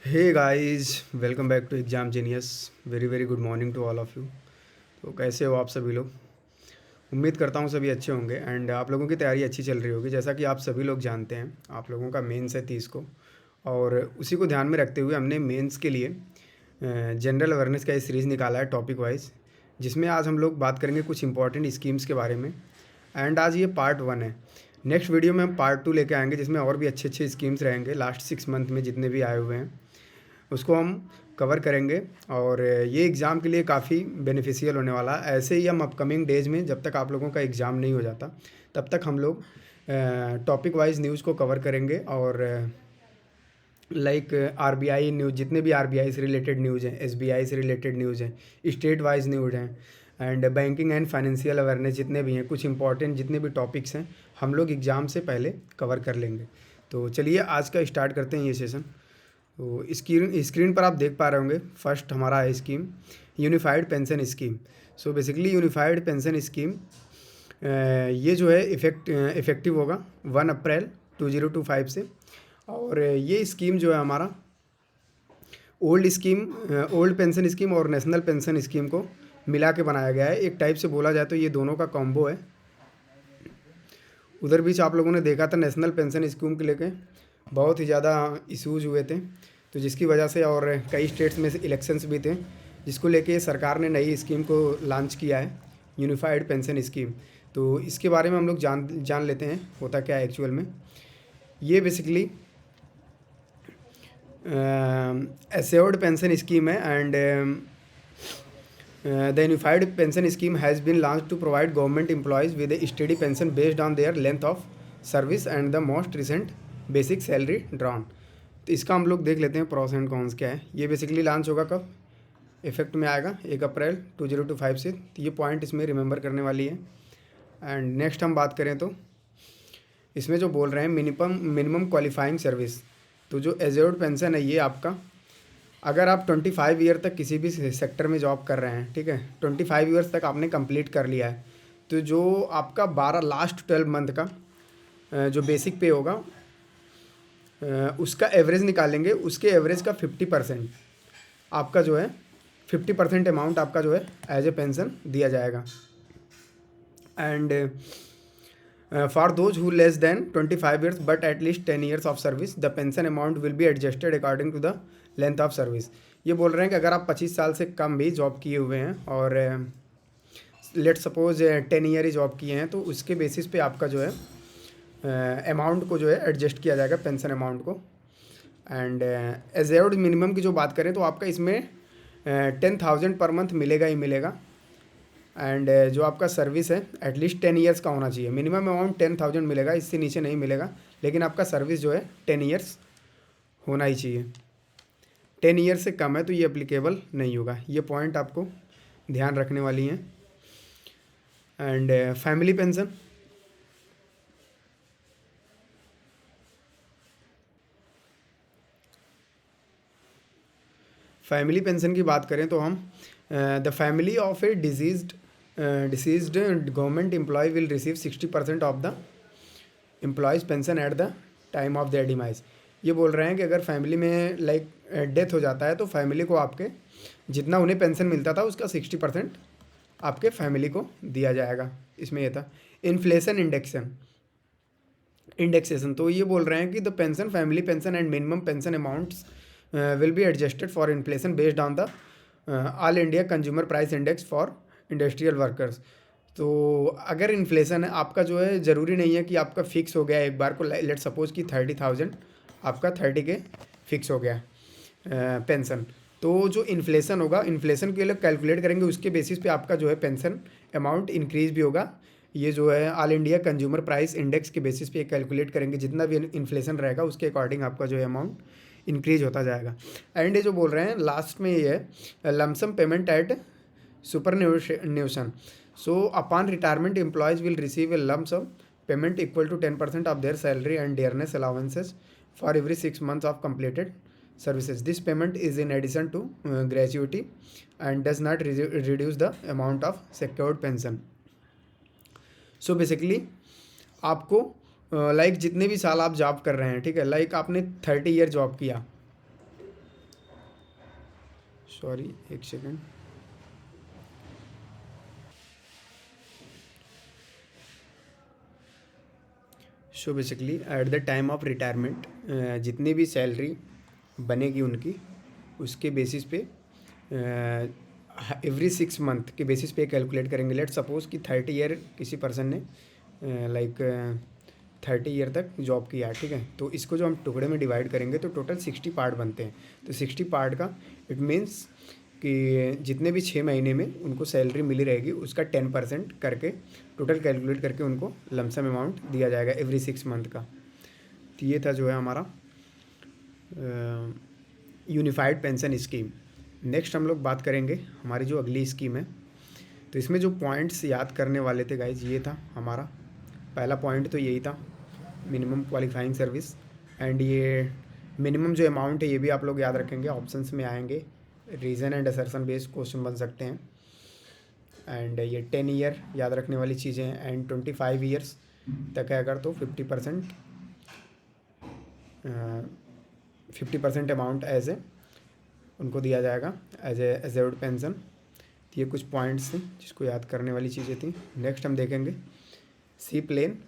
Hey guys, welcome back to Exam Genius. Very very good morning to all of you. तो कैसे हो आप सभी लोग? उम्मीद करता हूँ सभी अच्छे होंगे एंड आप लोगों की तैयारी अच्छी चल रही होगी। जैसा कि आप सभी लोग जानते हैं, आप लोगों का मेंस है 30 को, और उसी को ध्यान में रखते हुए हमने मेंस के लिए जनरल अवेयरनेस का ये सीरीज़ निकाला है टॉपिक वाइज, जिसमें आज हम लोग बात करेंगे कुछ इंपॉर्टेंट स्कीम्स के बारे में। एंड आज ये पार्ट 1 है। नेक्स्ट वीडियो में हम पार्ट 2 लेके आएंगे, जिसमें और भी अच्छे अच्छे स्कीम्स रहेंगे लास्ट 6 मंथ में जितने भी आए हुए हैं, उसको हम कवर करेंगे। और ये एग्ज़ाम के लिए काफ़ी बेनिफिशियल होने वाला है। ऐसे ही हम अपकमिंग डेज में, जब तक आप लोगों का एग्ज़ाम नहीं हो जाता, तब तक हम लोग टॉपिक वाइज न्यूज़ को कवर करेंगे। और लाइक आरबीआई न्यूज़, जितने भी आरबीआई से रिलेटेड न्यूज़ हैं, एसबीआई से रिलेटेड न्यूज़ हैं, स्टेट वाइज न्यूज़ हैं, and banking and financial awareness जितने भी हैं, कुछ इंपॉर्टेंट जितने भी टॉपिक्स हैं, हम लोग एग्ज़ाम से पहले कवर कर लेंगे। तो चलिए आज का स्टार्ट करते हैं ये सेशन। तो स्क्रीन पर आप देख पा रहे होंगे, फर्स्ट हमारा है scheme unified pension scheme. So basically unified pension scheme ये जो है इफ़ेक्टिव होगा 1 अप्रैल 2025 से। और ये स्कीम जो है हमारा ओल्ड पेंशन स्कीम और नेशनल पेंशन स्कीम को मिला के बनाया गया है। एक टाइप से बोला जाए तो ये दोनों का कॉम्बो है। उधर बीच आप लोगों ने देखा था नेशनल पेंशन स्कीम के लेके बहुत ही ज़्यादा इश्यूज हुए थे, तो जिसकी वजह से, और कई स्टेट्स में से इलेक्शंस भी थे, जिसको लेके सरकार ने नई स्कीम को लॉन्च किया है, यूनिफाइड पेंशन स्कीम। तो इसके बारे में हम लोग जान लेते हैं होता क्या है एक्चुअल में। ये बेसिकली एश्योर्ड पेंशन स्कीम है, and the unified pension scheme has been launch to provide government employees with a study pension based on their length of service and the most recent basic salary drawn. तो इसका हम लोग देख लेते हैं pros and cons क्या है। ये बेसिकली लॉन्च होगा कब, इफेक्ट में आएगा 1 अप्रैल 2025 से। तो ये पॉइंट इसमें रिमेंबर करने वाली है। एंड नेक्स्ट हम बात करें तो इसमें जो बोल रहे हैं मिनिमम क्वालिफाइंग सर्विस, तो जो एज्योर्ड पेंशन है ये आपका, अगर आप 25 ईयर तक किसी भी सेक्टर में जॉब कर रहे हैं, ठीक है, 25 ईयर्स तक आपने कंप्लीट कर लिया है, तो जो आपका 12 लास्ट 12 मंथ का जो बेसिक पे होगा, उसका एवरेज निकालेंगे। उसके एवरेज का 50% आपका जो है 50% अमाउंट आपका जो है एज ए पेंशन दिया जाएगा। And for those who less than 25 years but at least 10 years of service the pension amount will be adjusted according to the length of service. ये बोल रहे हैं कि अगर आप 25 साल से कम भी जॉब किए हुए हैं और लेट सपोज 10 ईयर ही जॉब किए हैं, तो उसके बेसिस पे आपका जो है अमाउंट को जो है एडजस्ट किया जाएगा, पेंशन अमाउंट को। एंड एज्योर्ड मिनिमम की जो बात करें तो आपका इसमें 10,000 पर मंथ मिलेगा ही मिलेगा। एंड जो आपका सर्विस है एटलीस्ट 10 ईयर्स का होना चाहिए। मिनिमम अमाउंट 10,000 मिलेगा, इससे नीचे नहीं मिलेगा, लेकिन आपका सर्विस जो है 10 ईयर्स होना ही चाहिए। 10 ईयर से कम है तो ये एप्लीकेबल नहीं होगा। ये पॉइंट आपको ध्यान रखने वाली हैं। And family pension, family pension की बात करें तो हम the family of a deceased government employee will receive 60% of the employees pension at the time of their demise. ये बोल रहे हैं कि अगर फैमिली में लाइक डेथ हो जाता है तो फैमिली को आपके जितना उन्हें पेंशन मिलता था उसका 60% आपके फैमिली को दिया जाएगा। इसमें ये था इन्फ्लेशन इंडेक्सेशन। तो ये बोल रहे हैं कि the pension family pension and minimum pension amounts will be adjusted for inflation based on the all India consumer price index for industrial workers. तो अगर इन्फ्लेशन है आपका जो है, ज़रूरी नहीं है कि आपका फिक्स हो गया एक बार को, लेट सपोज कि 30,000 आपका 30 के फिक्स हो गया पेंशन। तो जो इन्फ्लेशन होगा, इन्फ्लेशन के लिए कैलकुलेट करेंगे, उसके बेसिस पे आपका जो है पेंशन अमाउंट इंक्रीज़ भी होगा। ये जो है all India consumer price index के बेसिस पे कैलकुलेट करेंगे, जितना भी इन्फ्लेशन रहेगा उसके अकॉर्डिंग आपका जो है अमाउंट इंक्रीज होता जाएगा। एंड ये जो बोल रहे हैं लास्ट में ये है lump sum payment at superannuation. So upon retirement employees will receive a lump sum payment equal to 10% of their salary and dearness allowances for every 6 months of completed services. This payment is in addition to gratuity and does not reduce the amount of secured pension. So basically आपको like जितने भी साल आप job कर रहे हैं, ठीक है, लाइक आपने 30 ईयर जॉब किया, सॉरी, एक second. So basically eight the time of retirement जितनी भी सैलरी बनेगी उनकी, उसके बेसिस पे एवरी 6 मंथ के बेसिस पे कैलकुलेट करेंगे। लेट सपोज कि 30 ईयर किसी पर्सन ने लाइक 30 ईयर तक जॉब किया है, ठीक है। तो इसको जो हम टुकड़े में डिवाइड करेंगे तो टोटल 60 पार्ट बनते हैं। तो 60 पार्ट का इट मीन्स कि जितने भी 6 महीने में उनको सैलरी मिली रहेगी उसका 10% करके टोटल कैलकुलेट करके उनको लमसम अमाउंट दिया जाएगा एवरी 6 मंथ का। तो ये था जो है हमारा यूनिफाइड पेंशन स्कीम। नेक्स्ट हम लोग बात करेंगे हमारी जो अगली स्कीम है। तो इसमें जो पॉइंट्स याद करने वाले थे गाइज, ये था हमारा पहला पॉइंट, तो यही था मिनिमम क्वालिफाइंग सर्विस। एंड ये मिनिमम जो अमाउंट है ये भी आप लोग याद रखेंगे, ऑप्शंस में आएंगे, reason and assertion based question बन सकते हैं। एंड ये 10 ईयर याद रखने वाली चीज़ें हैं। एंड 25 ईयर्स तक है अगर तो 50% अमाउंट एज ए उनको दिया जाएगा एज ए एजेड पेंशन। तो ये कुछ पॉइंट्स थे जिसको याद करने वाली चीज़ें थी। नेक्स्ट हम देखेंगे seaplane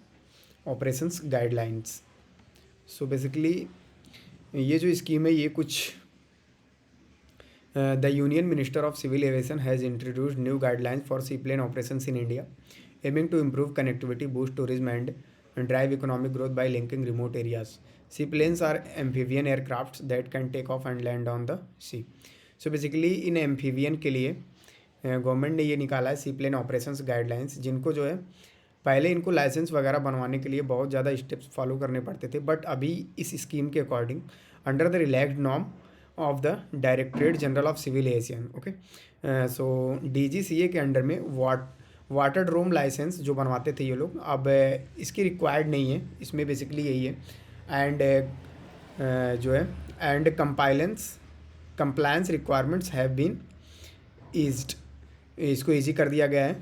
operations guidelines. So basically ये जो स्कीम है ये कुछ the union minister of civil aviation has introduced new guidelines for seaplane operations in India aiming to improve connectivity, boost tourism and drive economic growth by linking remote areas. Seaplanes are amphibian aircrafts that can take off and land on the sea. So basically in amphibian के लिए government ने ये निकाला है सी plane operations guidelines, जिनको जो है पहले इनको लाइसेंस वगैरह बनवाने के लिए बहुत ज़्यादा स्टेप्स फॉलो करने पड़ते थे, बट अभी इस स्कीम के according under the relaxed norm of the Directorate General of civil Aviation, okay, so DGCA के अंडर में वाटर ड्रोम लाइसेंस जो बनवाते थे ये लोग, अब इसकी रिक्वायर्ड नहीं है। इसमें बेसिकली यही है। एंड जो है and compliance requirements have been eased, इसको ईजी कर दिया गया है।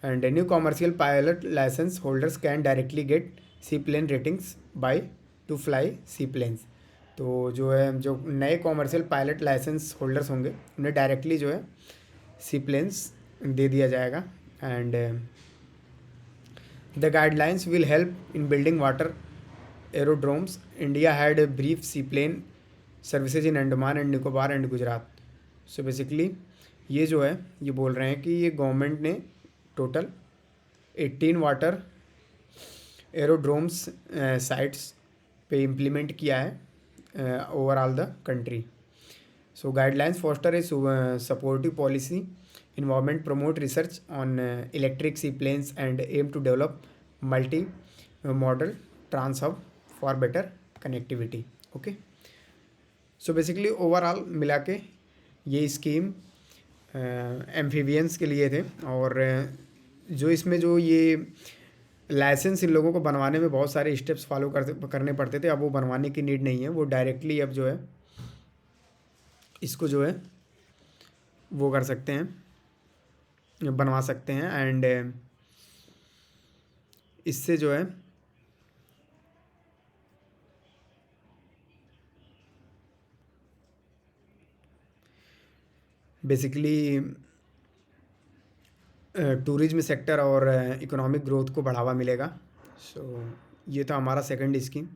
And new commercial pilot licence holders can directly get seaplane ratings by to fly seaplanes. तो जो है जो नए कॉमर्शियल पायलट लाइसेंस होल्डर्स होंगे उन्हें डायरेक्टली जो है सी प्लेन्स दे दिया जाएगा। And the guidelines will help in building water aerodromes. India had a brief seaplane services in Andaman and Nicobar and Gujarat. So basically ये जो है ये बोल रहे हैं कि ये गवर्नमेंट ने टोटल 18 वाटर एरोड्रोम्स साइट्स पे इम्प्लीमेंट किया है overall the country. So guidelines foster a supportive policy environment, promote research on electric seaplanes and aim to develop multimodal trans hub for better connectivity, okay. So basically overall मिला के ये scheme amphibians के लिए थे। और जो इसमें जो ये लाइसेंस इन लोगों को बनवाने में बहुत सारे स्टेप्स फॉलो करने पड़ते थे, अब वो बनवाने की नीड नहीं है। वो डायरेक्टली अब जो है इसको जो है वो कर सकते हैं, बनवा सकते हैं। एंड इससे जो है बेसिकली टूरिज्म सेक्टर और इकोनॉमिक ग्रोथ को बढ़ावा मिलेगा। सो ये था हमारा सेकंड स्कीम।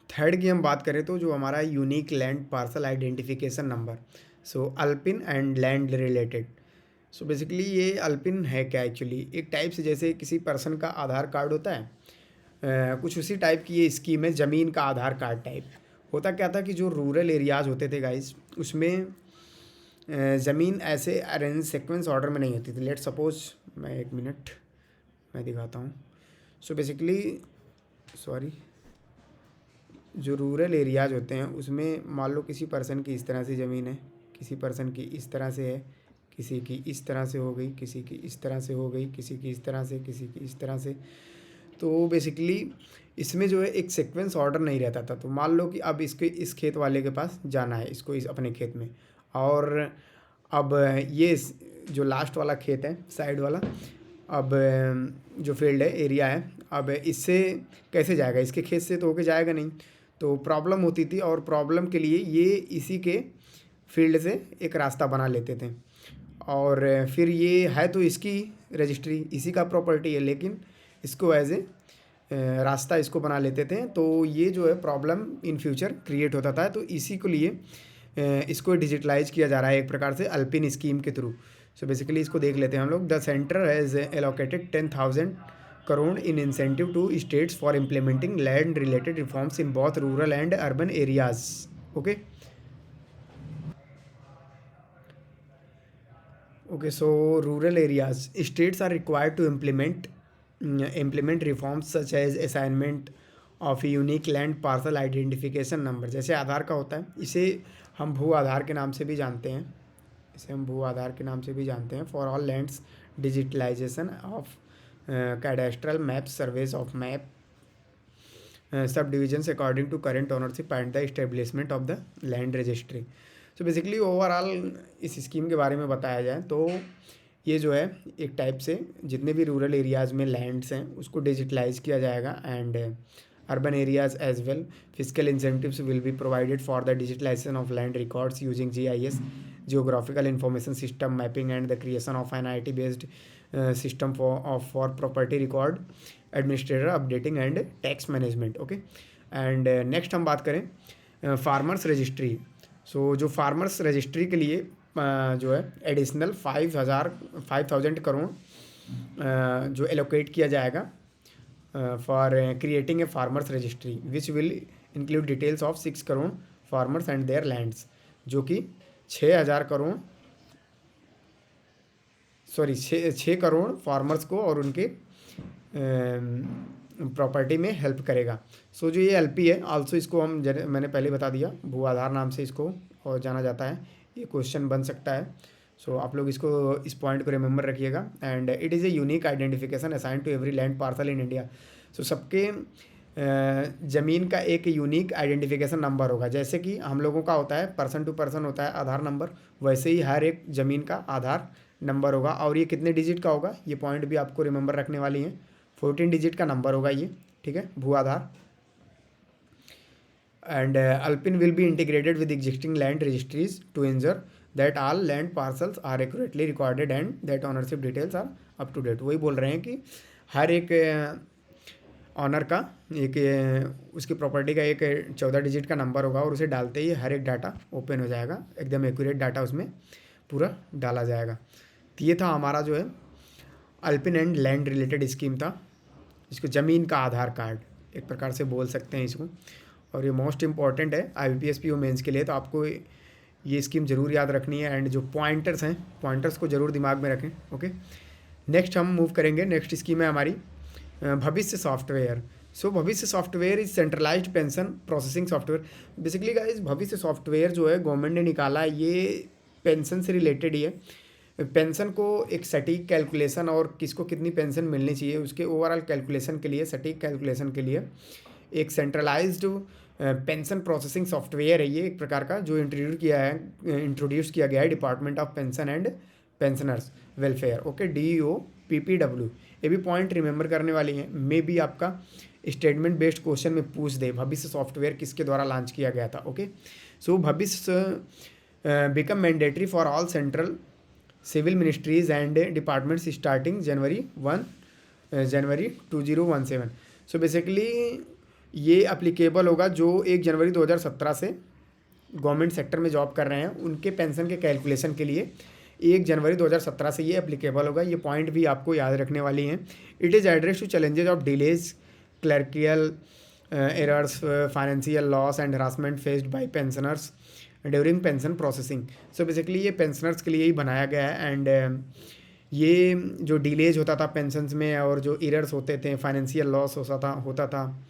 थर्ड की हम बात करें तो जो हमारा unique land parcel identification number, so alpine and land related. So basically ये अल्पिन है क्या एक्चुअली, एक टाइप से जैसे किसी पर्सन का आधार कार्ड होता है, कुछ उसी टाइप की ये स्कीम है, ज़मीन का आधार कार्ड टाइप। होता क्या था कि जो रूरल एरियाज़ होते थे गाइस, उसमें ज़मीन ऐसे अरेंज सीक्वेंस ऑर्डर में नहीं होती थी। लेट सपोज मैं 1 मिनट मैं दिखाता हूँ। सो बेसिकली सॉरी, जो रूरल एरियाज़ होते हैं उसमें मान लो किसी पर्सन की इस तरह से ज़मीन है, किसी पर्सन की इस तरह से है, किसी की इस तरह से हो गई, किसी की इस तरह से हो गई, किसी की इस तरह से, किसी की इस तरह से। तो बेसिकली इसमें जो है एक सीक्वेंस ऑर्डर नहीं रहता था। तो मान लो कि अब इसके इस खेत वाले के पास जाना है, इसको इस अपने खेत में, और अब ये जो लास्ट वाला खेत है साइड वाला, अब जो फील्ड है एरिया है, अब इससे कैसे जाएगा, इसके खेत से तो होके जाएगा नहीं। तो प्रॉब्लम होती थी, और प्रॉब्लम के लिए ये इसी के फील्ड से एक रास्ता बना लेते थे। और फिर ये है तो इसकी रजिस्ट्री, इसी का प्रॉपर्टी है, लेकिन इसको एज ए रास्ता इसको बना लेते थे। तो ये जो है प्रॉब्लम इन फ्यूचर क्रिएट होता था। तो इसी को लिए इसको डिजिटलाइज किया जा रहा है एक प्रकार से अल्पिन स्कीम के थ्रू। सो बेसिकली इसको देख लेते हैं हम लोग। The centre has allocated 10,000 crore in incentive to states for implementing land related reforms in both rural and urban areas. Okay. Okay, so rural areas, states are required to implement reforms such as assignment of a unique land parcel identification number। जैसे आधार का होता है, इसे हम भू आधार के नाम से भी जानते हैं, for all lands digitalisation of cadastral maps, surveys of map subdivisions according to current ownership and the establishment of the land registry। so basically overall इस स्कीम के बारे में बताया जाए तो ये जो है एक टाइप से जितने भी रूरल एरियाज़ में लैंड्स हैं उसको डिजिटलाइज किया जाएगा and urban areas as well. Physical incentives will be provided for the digitalisation of land records using GIS, geographical information system mapping, and the creation of an IT based system for property record administrator updating and tax management। Okay and next हम बात करें farmers registry. सो जो farmers registry के लिए जो है additional 5,000 crore जो allocate किया जाएगा for creating a farmers registry which will include details of 6 crore farmers and there lands, जो कि 6 करोड़ फार्मर्स को और उनके प्रॉपर्टी में हेल्प करेगा। सो जो ये LP है आल्सो, इसको हम मैंने पहले बता दिया भू आधार नाम से इसको और जाना जाता है। ये क्वेश्चन बन सकता है, सो आप लोग इसको इस पॉइंट को रिमेंबर रखिएगा। And it is a unique identification assign to every land parcel in India. So सबके ज़मीन का एक यूनिक आइडेंटिफिकेशन नंबर होगा। जैसे कि हम लोगों का होता है पर्सन टू पर्सन होता है आधार नंबर, वैसे ही हर एक ज़मीन का आधार नंबर होगा। और ये कितने डिजिट का होगा, ये पॉइंट भी आपको रिमेंबर रखने वाली हैं। 14 डिजिट का नंबर होगा ये, ठीक है, भू Aadhaar. And ULPIN will be integrated with existing land registries to ensure that all land parcels are accurately recorded and that ownership details are up to date. वही बोल रहे हैं कि हर एक ऑनर का एक उसकी प्रॉपर्टी का एक 14 डिजिट का नंबर होगा और उसे डालते ही हर एक डाटा ओपन हो जाएगा, एकदम एक्यूरेट डाटा उसमें पूरा डाला जाएगा। तो ये था हमारा जो है alpine and land related scheme था, इसको ज़मीन का आधार कार्ड एक प्रकार से बोल सकते हैं इसको। और ये मोस्ट इंपॉर्टेंट है IBPS PO मेंस के लिए, तो आपको ये स्कीम ज़रूर याद रखनी है। एंड जो पॉइंटर्स हैं, पॉइंटर्स को ज़रूर दिमाग में रखें। ओके, नेक्स्ट हम मूव करेंगे। नेक्स्ट स्कीम है हमारी भविष्य सॉफ्टवेयर। सो भविष्य software is centralised pension processing software. Basically guys भविष्य सॉफ्टवेयर जो है गवर्नमेंट ने निकाला है, ये पेंशन से रिलेटेड ही है। पेंशन को एक सटीक कैलकुलेशन और किसको कितनी पेंशन मिलनी चाहिए उसके ओवरऑल कैलकुलेशन के लिए, सटीक कैलकुलेशन के लिए एक सेंट्रलाइज्ड पेंशन प्रोसेसिंग सॉफ्टवेयर है ये एक प्रकार का, जो इंट्रोड्यूस किया गया है department of pension and pensioners welfare. Okay, DOPPW। ये भी पॉइंट रिमेंबर करने वाली हैं, मे बी आपका स्टेटमेंट बेस्ड क्वेश्चन में पूछ दे भविष्य सॉफ्टवेयर किसके द्वारा लॉन्च किया गया था। Okay, so Bhavishya become mandatory for all central civil ministries and departments starting January 2017। So basically ये अप्लीकेबल होगा जो 1 जनवरी 2017 से गवर्नमेंट सेक्टर में जॉब कर रहे हैं उनके पेंशन के कैलकुलेशन के लिए 1 जनवरी 2017 से ये एप्लीकेबल होगा। ये पॉइंट भी आपको याद रखने वाली हैं। It is address to challenges of delays, clerical errors, financial loss and harassment faced by pensioners during pension processing. So basically ये पेंशनर्स के लिए ही बनाया गया है। एंड ये जो डिलेज होता था पेंशन्स में और जो एरर्स होते थे, फाइनेंशियल लॉस होता था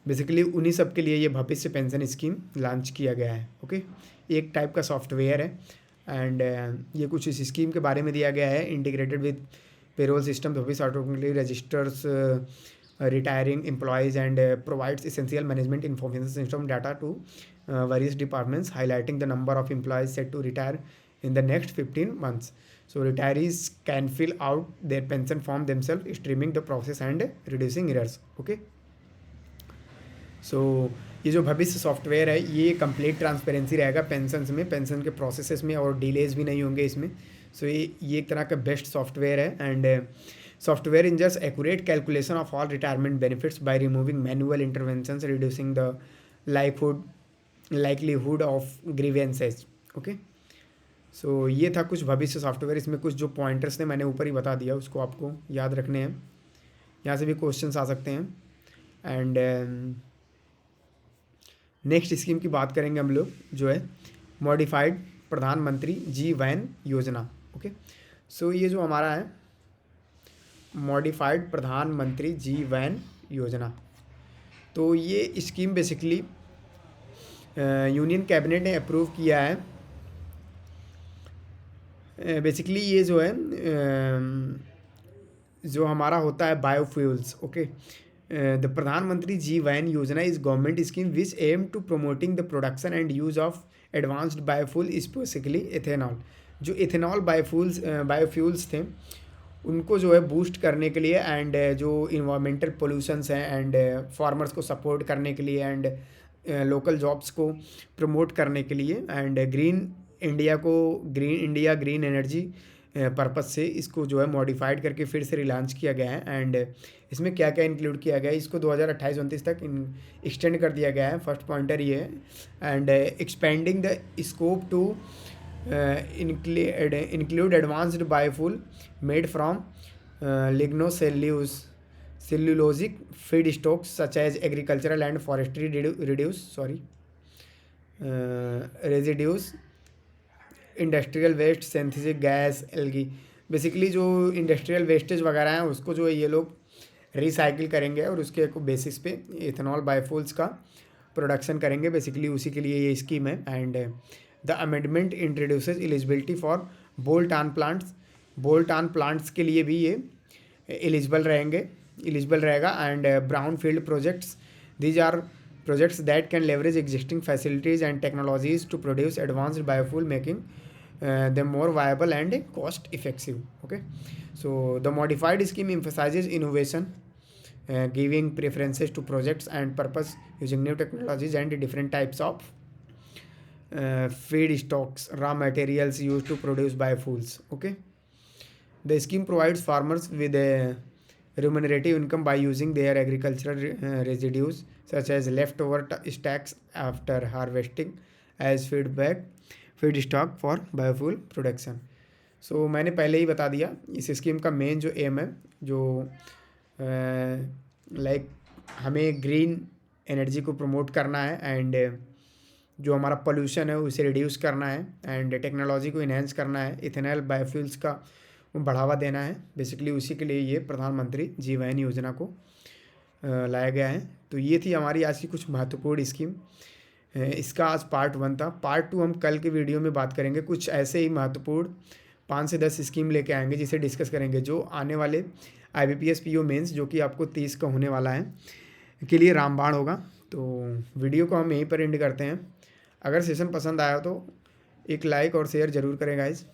बेसिकली उन्हीं सब के लिए ये भविष्य पेंशन स्कीम लॉन्च किया गया है। ओके, एक टाइप का सॉफ्टवेयर है। एंड ये कुछ इस स्कीम के बारे में दिया गया है। Integrated with payroll system Bhavishya automatically registers retiring employees and provides essential management information system data to various departments, highlighting the number of employees set to retire in the next 15 months. So retirees can fill out their pension form themselves, streaming the process and reducing errors. Okay, so ये जो भविष्य software है ये complete transparency रहेगा pensions में, pension के processes में, और डिलेज भी नहीं होंगे इसमें। सो ये एक तरह का बेस्ट सॉफ्टवेयर है। And software in just accurate calculation of all retirement benefits by removing manual interventions reducing the likelihood of grievances. Okay, so ये था कुछ भविष्य सॉफ्टवेयर। इसमें कुछ जो पॉइंटर्स थे मैंने ऊपर ही बता दिया, उसको आपको याद रखने हैं। यहाँ से भी क्वेश्चंस आ सकते हैं। एंड नेक्स्ट स्कीम की बात करेंगे हम लोग, जो है मॉडिफाइड प्रधानमंत्री जीवन योजना। ओके, सो ये जो हमारा है मॉडिफाइड प्रधानमंत्री जीवन योजना, तो ये स्कीम बेसिकली यूनियन कैबिनेट ने अप्रूव किया है। बेसिकली ये जो है जो हमारा होता है biofuels. Okay, the Pradhan Mantri Jeevan Yojana is government scheme which aim to promoting the production and use of advanced biofuel specifically ethanol. जो इथेनॉल बायोफ्यूल्स थे उनको जो है बूस्ट करने के लिए, एंड जो इन्वायरमेंटल पोल्यूशंस हैं, एंड फार्मर्स को सपोर्ट करने के लिए, एंड लोकल जॉब्स को प्रमोट करने के लिए, and green green energy purpose से इसको जो है मॉडिफाइड करके फिर से रिलॉन्च किया गया है। एंड इसमें क्या क्या इंक्लूड किया गया है, इसको 2028-29 तक एक्सटेंड कर दिया गया है। फर्स्ट पॉइंटर ये है। And expanding the scope to include advanced biofuel made from lignocellulosic feedstocks such as agricultural and forestry residues, industrial waste, synthetic gas, algae. Basically जो इंडस्ट्रियल वेस्टेज वगैरह हैं उसको जो है ये लोग रिसाइकिल करेंगे और उसके बेसिस पे इथेनॉल बायोफ्यूल्स का प्रोडक्शन करेंगे। बेसिकली उसी के लिए ये स्कीम है। And the amendment introduces eligibility for bolt on plants के लिए भी ये एलिजिबल रहेगा। And brownfield projects, these are projects that can leverage existing facilities and technologies to produce advanced biofuel, making them more viable and cost effective. Okay, so the modified scheme emphasizes innovation, giving preferences to projects and purpose using new technologies and different types of feedstocks, raw materials used to produce biofuels. Okay, the scheme provides farmers with a remunerative income by using their agricultural residues such as leftover stacks after harvesting as feedstock for biofuel production. So मैंने पहले ही बता दिया इस scheme का main जो M है, जो like हमें ग्रीन एनर्जी को प्रमोट करना है, एंड जो हमारा पोल्यूशन है उसे रिड्यूस करना है, एंड टेक्नोलॉजी को इन्हेंस करना है, इथेनॉल बायोफ्यूल्स का बढ़ावा देना है। बेसिकली उसी के लिए ये प्रधानमंत्री जीवन योजना को लाया गया है। तो ये थी हमारी आज की कुछ महत्वपूर्ण स्कीम। इसका आज पार्ट 1 था। पार्ट 2 हम कल के वीडियो में बात करेंगे। कुछ ऐसे ही महत्वपूर्ण 5 से 10 स्कीम लेके आएंगे जिसे डिस्कस करेंगे, जो आने वाले IBPS PO मेंस जो कि आपको 30 का होने वाला है के लिए रामबाण होगा। तो वीडियो को हम यहीं पर एंड करते हैं। अगर सेशन पसंद आया तो एक लाइक और शेयर ज़रूर करें गाइज।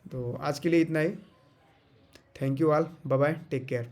तो आज के लिए इतना ही। Thank you all, bye bye, take care.